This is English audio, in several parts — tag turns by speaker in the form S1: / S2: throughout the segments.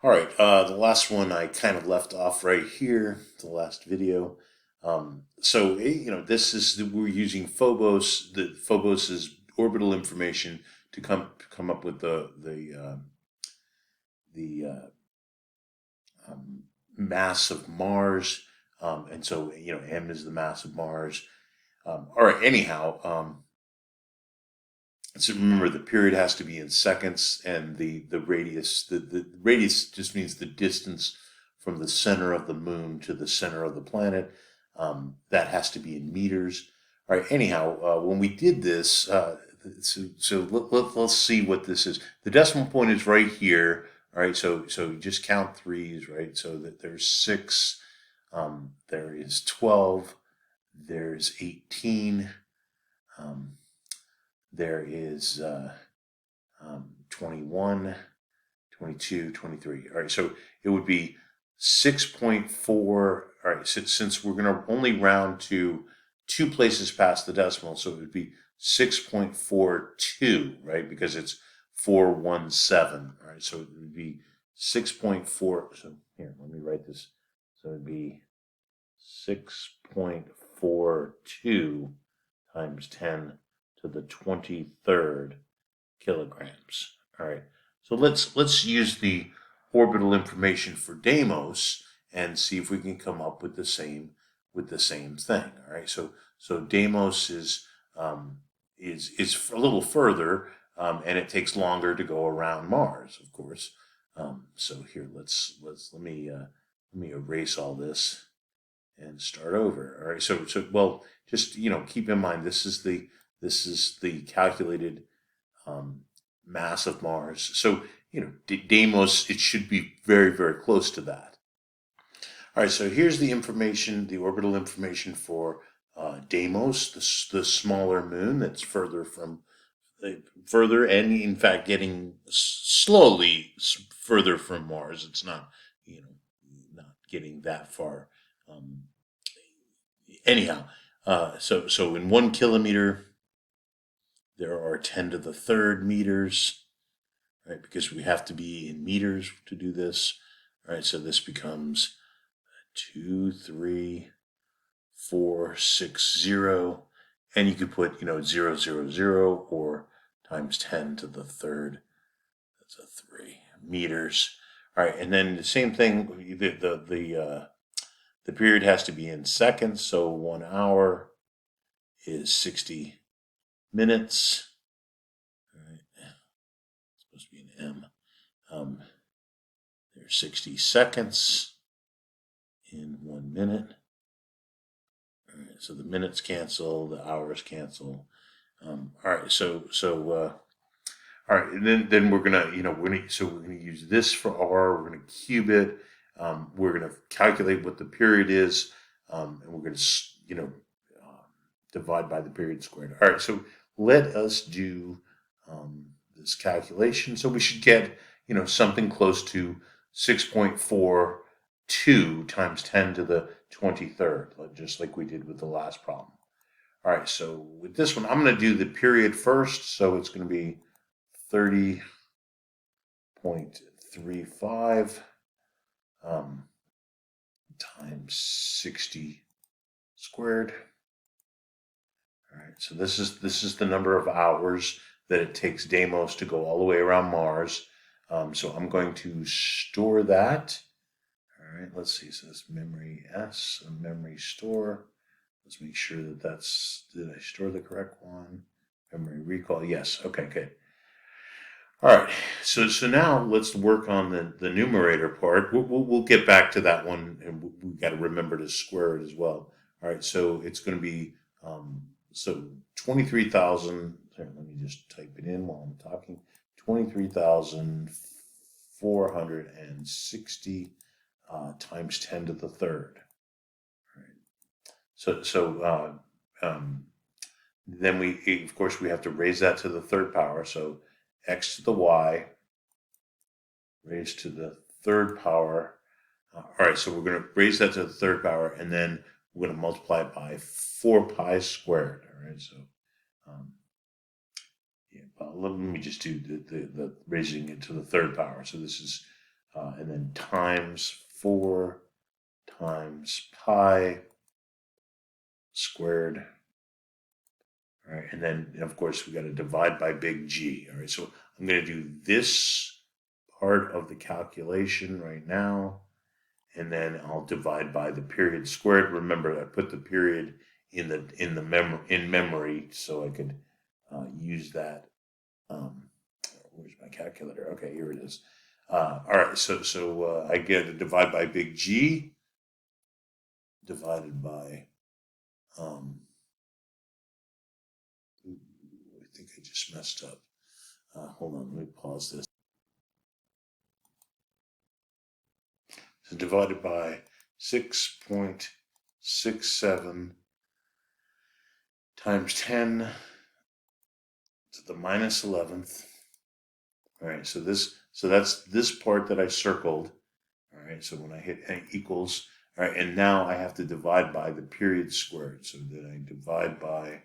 S1: All right, the last one I kind of left off right here, the last video. This is we're using Phobos, the Phobos's orbital information to come up with the mass of Mars, and so m is the mass of Mars. All right, anyhow, so remember the period has to be in seconds, and the radius the radius just means the distance from the center of the moon to the center of the planet. That has to be in meters. All right. Anyhow, when we did this, let's see what this is. The decimal point is right here. All right. So just count threes, right? So that there's 6. There is 12. There's 18. There is 21, 22, 23. All right, so it would be 6.4. All right, since we're going to only round to 2 places past the decimal, so it would be 6.42, right? Because it's 417. All right, so it would be 6.4. So here, let me write this. So it would be 6.42 times 10 to the 23rd kilograms. All right. So let's use the orbital information for Deimos and see if we can come up with the same thing. All right. So Deimos is a little further, and it takes longer to go around Mars, of course. So here, let me erase all this and start over. All right. So well, just keep in mind this is the calculated mass of Mars. So Deimos, it should be very, very close to that. All right. So here's the information, the orbital information for Deimos, the smaller moon that's further and in fact getting slowly further from Mars. It's not not getting that far. Anyhow, so in 1 kilometer there are 10 to the third meters, right? Because we have to be in meters to do this. All right, so this becomes 2, 3, 4, 6, 0. And you could put, 0, 0, 0 or times 10 to the third. That's a 3 meters. All right, and then the same thing, the period has to be in seconds. So 1 hour is 60 minutes. All right, it's supposed to be an M. There's 60 seconds in 1 minute. All right, so the minutes cancel, the hours cancel. All right, all right, and then we're gonna use this for R. We're gonna cube it. We're gonna calculate what the period is, and we're gonna divide by the period squared. All right, so let us do this calculation. So we should get something close to 6.42 times 10 to the 23rd, just like we did with the last problem. All right, so with this one, I'm going to do the period first. So it's going to be 30.35 times 60 squared. All right, so this is the number of hours that it takes Deimos to go all the way around Mars. So I'm going to store that. All right, let's see. So this memory S, a memory store. Let's make sure that did I store the correct one? Memory recall. Yes. Okay, good. All right. So now let's work on the numerator part. We'll get back to that one, and we've got to remember to square it as well. All right. So it's going to be 23,000. Let me just type it in while I'm talking. 23,460 times 10 to the third. All right. Then of course, we have to raise that to the third power. So x to the y raised to the third power. All right, so we're going to raise that to the third power, and then we're going to multiply it by 4 pi squared. All right, so let me just do the raising it to the third power. So this is and then times 4 times pi squared. All right, and then of course we got to divide by big G. All right, so I'm going to do this part of the calculation right now, and then I'll divide by the period squared. Remember, I put the period in memory so I could use that. Where's my calculator? Okay, here it is. All right, so I get to divide by big G divided by. I think I just messed up. Hold on, let me pause this. So divided by 6.67 times 10 to the minus 11th. All right, so that's this part that I circled. All right, so when I hit equals, all right, and now I have to divide by the period squared. So that I divide by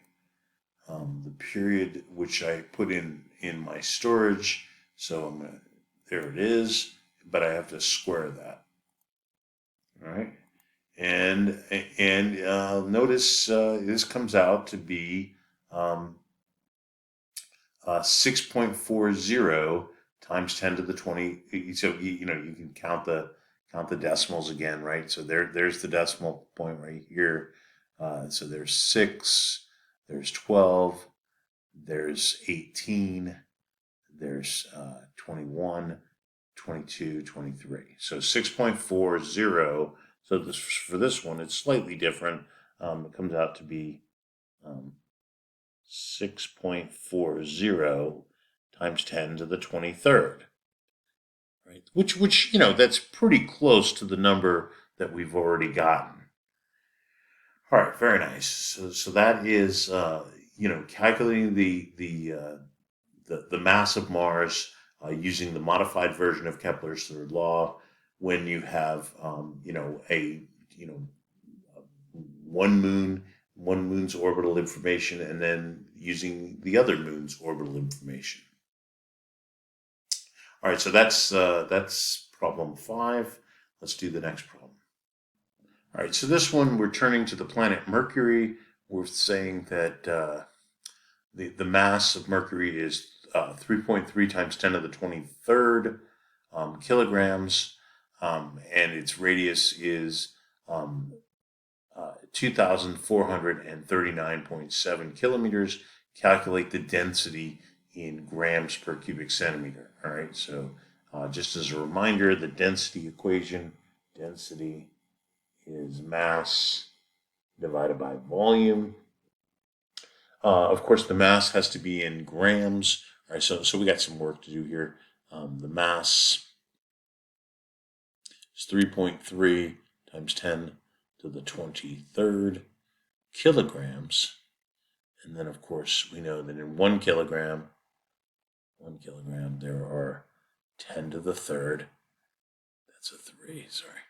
S1: the period which I put in my storage. So I'm gonna, there it is, but I have to square that. All right, and notice this comes out to be 6.40 times 10 to the 20. So you can count the decimals again, right? So there's the decimal point right here. So there's 6, there's 12, there's 18, there's 21, 22, 23. So 6.40. So this, for this one, it's slightly different. It comes out to be 6.40 times 10 to the 23rd. Right? Which that's pretty close to the number that we've already gotten. All right, very nice. So that is calculating the mass of Mars using the modified version of Kepler's third law when you have one moon's orbital information, and then using the other moon's orbital information. All right, so that's problem 5. Let's do the next problem. All right, so this one we're turning to the planet Mercury. We're saying that the mass of Mercury is 3.3 times 10 to the 23rd kilograms, and its radius is 2,439.7 kilometers. Calculate the density in grams per cubic centimeter. All right, so just as a reminder, the density equation, density is mass divided by volume. Of course, the mass has to be in grams. All right, so we got some work to do here. The mass is 3.3 times 10 to the 23rd kilograms. And then, of course, we know that in 1 kilogram, there are 10 to the third. That's a 3, sorry.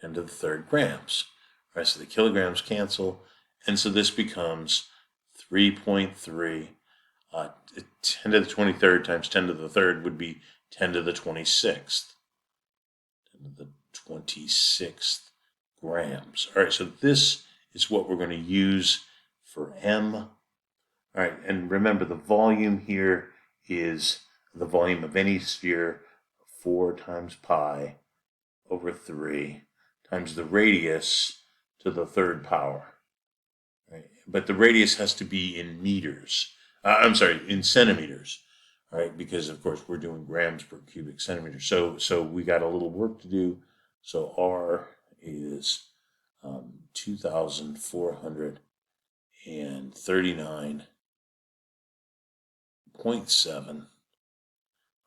S1: 10 to the third grams. All right, so the kilograms cancel. And so this becomes 3.3. 10 to the 23rd times 10 to the third would be 10 to the 26th. 10 to the 26th grams. All right, so this is what we're going to use for M. All right, and remember the volume here is the volume of any sphere, 4 times pi over 3 times the radius to the third power. Right? But the radius has to be in meters. In centimeters. Right? Because of course we're doing grams per cubic centimeter. So we got a little work to do. So R is 2,439.7.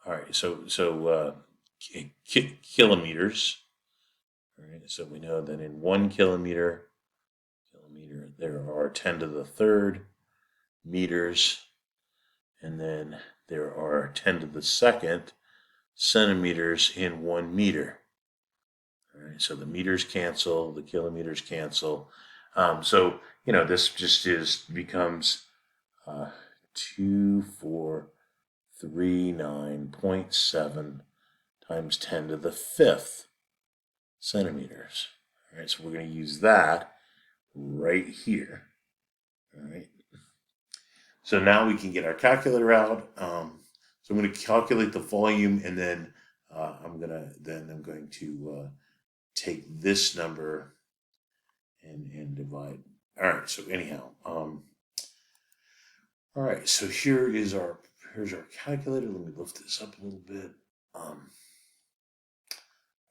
S1: All right, so kilometers. All right, so we know that in 1 kilometer, there are 10 to the third meters, and then there are 10 to the second centimeters in 1 meter. All right, so the meters cancel, the kilometers cancel. So this just becomes 2439.7 times 10 to the 5th centimeters. All right, so we're going to use that right here. All right. So now we can get our calculator out. So I'm going to calculate the volume, and then I'm going to take this number and divide. All right. So anyhow, all right. So here's our calculator. Let me lift this up a little bit. All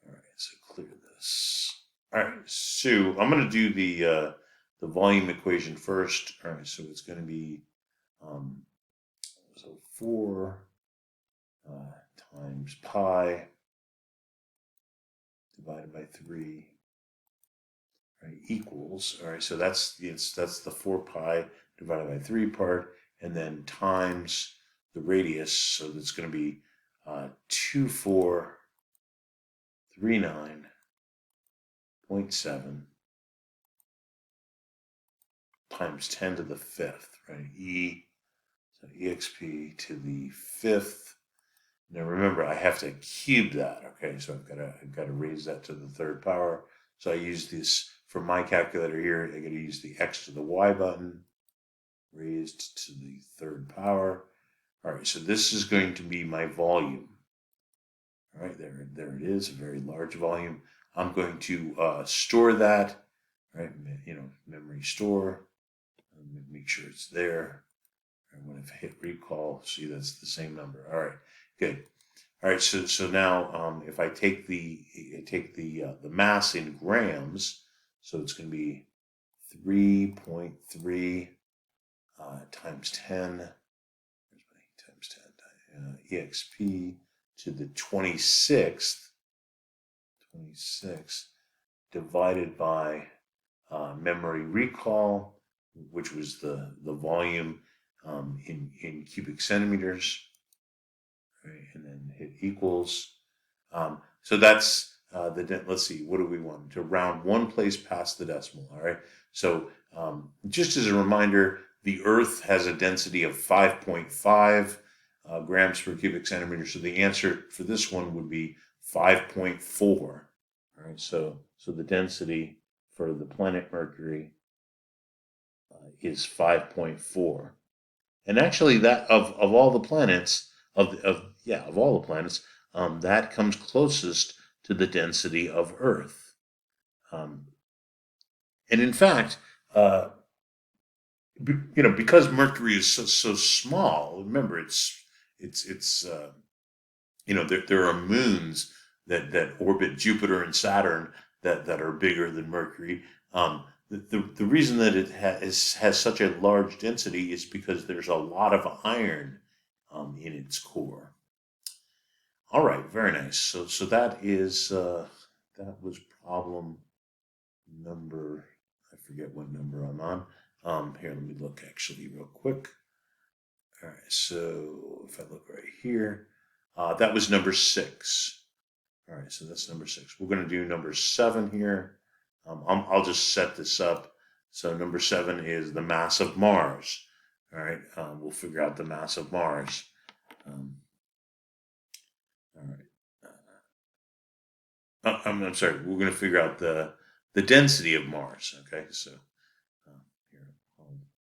S1: right. So clear this. All right. So I'm going to do the volume equation first. All right. So it's going to be so 4 times pi divided by 3, right, equals, all right, so that's the 4 pi divided by 3 part, and then times the radius, so that's going to be 2439.7 times 10 to the 5th, right, so exp to the 5th. Now remember, I have to cube that, okay? So I've got to raise that to the 3rd power. So I use this for my calculator here. I got to use the x to the y button, raised to the 3rd power. All right, so this is going to be my volume. All right, there it is, a very large volume. I'm going to store that, right? Memory store. Make sure it's there. And when I hit recall, see that's the same number. All right, good. All right, so now if I take the mass in grams, so it's going to be 3.3 times 10 times 10 exp to the 26th divided by memory recall, which was the volume in cubic centimeters. Right, and then hit equals. So that's let's see, what do we want? To round one place past the decimal, all right? So just as a reminder, the Earth has a density of 5.5 grams per cubic centimeter. So the answer for this one would be 5.4. All right, so the density for the planet Mercury is 5.4. And actually, that of all the planets, of all the planets, that comes closest to the density of Earth. And in fact, because Mercury is so small, remember there are moons that orbit Jupiter and Saturn that are bigger than Mercury. The reason that it has such a large density is because there's a lot of iron in its core. All right, very nice. So that was problem number. I forget what number I'm on. Here, let me look actually real quick. All right, so if I look right here, that was number 6. All right, so that's number 6. We're going to do number 7 here. I'll just set this up. So number 7 is the mass of Mars. All right, we'll figure out the mass of Mars. All right. I'm sorry. We're going to figure out the density of Mars. Okay, so here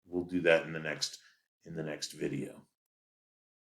S1: we'll do that in the next video.